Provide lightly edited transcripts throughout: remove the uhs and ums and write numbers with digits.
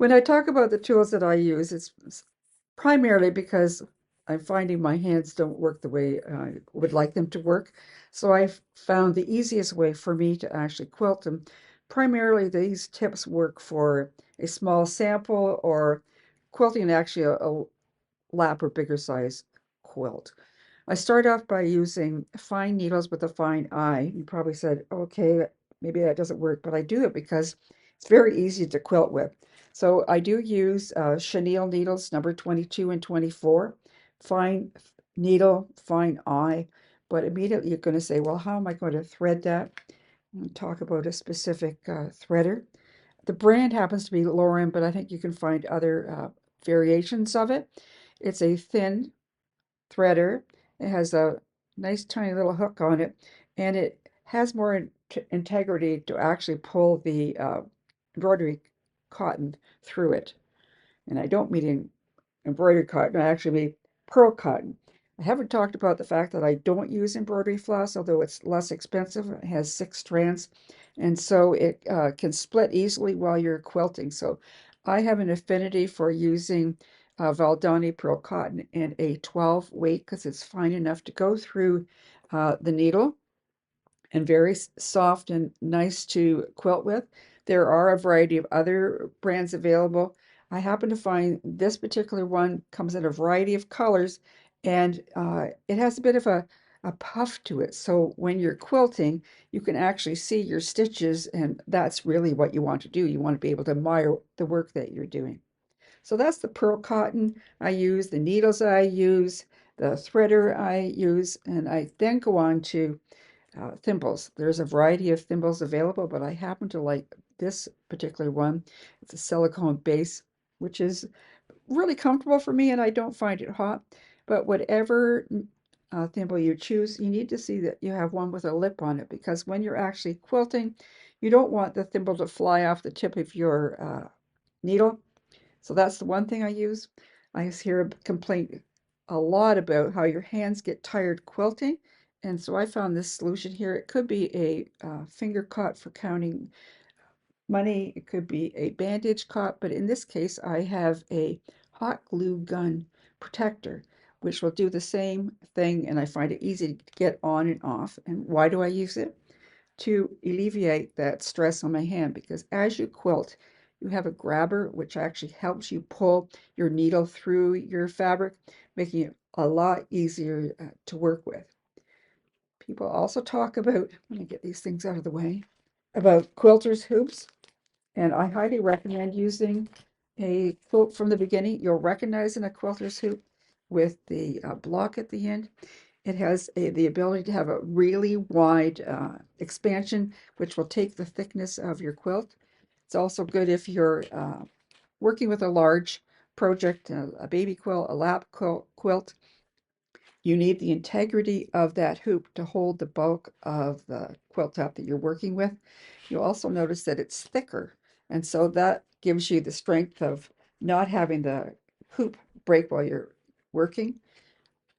When I talk about the tools that I use, it's primarily because I'm finding my hands don't work the way I would like them to work. So I've found the easiest way for me to actually quilt them. Primarily, these tips work for a small sample or quilting actually a lap or bigger size quilt. I start off by using fine needles with a fine eye. You probably said, okay, maybe that doesn't work, but I do it because it's very easy to quilt with. So I do use chenille needles, number 22 and 24, fine needle, fine eye. But immediately you're going to say, well, how am I going to thread that? And talk about a specific threader. The brand happens to be Lauren, but I think you can find other variations of it. It's a thin threader. It has a nice tiny little hook on it, and it has more integrity to actually pull the embroidery cotton through it. And I don't mean embroidery cotton, I actually mean pearl cotton. I haven't talked about the fact that I don't use embroidery floss, although it's less expensive. It has 6 strands, and so it can split easily while you're quilting. So I have an affinity for using Valdani pearl cotton in a 12 weight because it's fine enough to go through the needle and very soft and nice to quilt with. There are a variety of other brands available. I happen to find this particular one comes in a variety of colors, and it has a bit of a puff to it. So when you're quilting, you can actually see your stitches, and that's really what you want to do. You want to be able to admire the work that you're doing. So that's the pearl cotton I use, the needles I use, the threader I use, and I then go on to thimbles. There's a variety of thimbles available, but I happen to like this particular one. It's a silicone base, which is really comfortable for me, and I don't find it hot. But whatever thimble you choose, you need to see that you have one with a lip on it because when you're actually quilting, you don't want the thimble to fly off the tip of your needle. So that's the one thing I use. I hear a complaint a lot about how your hands get tired quilting. And so I found this solution here. It could be a finger caught for counting money. It could be a bandage caught. But in this case, I have a hot glue gun protector, which will do the same thing. And I find it easy to get on and off. And why do I use it? To alleviate that stress on my hand because as you quilt, you have a grabber which actually helps you pull your needle through your fabric, making it a lot easier to work with. People also talk about, let me get these things out of the way, about quilters hoops, and I highly recommend using a quilt from the beginning. You'll recognize in a quilter's hoop with the block at the end. It has the ability to have a really wide expansion, which will take the thickness of your quilt. It's also good if you're working with a large project, a baby quilt, a lap quilt. You need the integrity of that hoop to hold the bulk of the quilt top that you're working with. You'll also notice that it's thicker, and so that gives you the strength of not having the hoop break while you're working.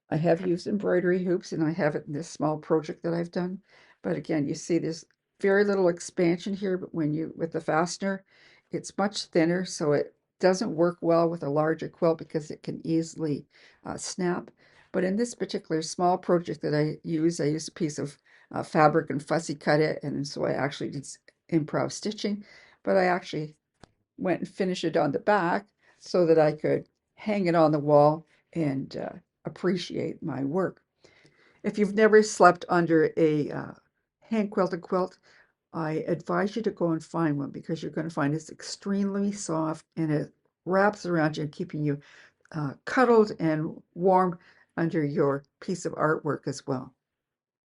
I have used embroidery hoops and I have it in this small project that I've done. But again, you see there's very little expansion here, but when you, with the fastener, it's much thinner, so it doesn't work well with a larger quilt because it can easily snap. But in this particular small project that I used a piece of fabric and fussy cut it, and so I actually did improv stitching, but I actually went and finished it on the back so that I could hang it on the wall and appreciate my work. If you've never slept under a hand quilted quilt, I advise you to go and find one because you're going to find it's extremely soft and it wraps around you, keeping you cuddled and warm under your piece of artwork as well.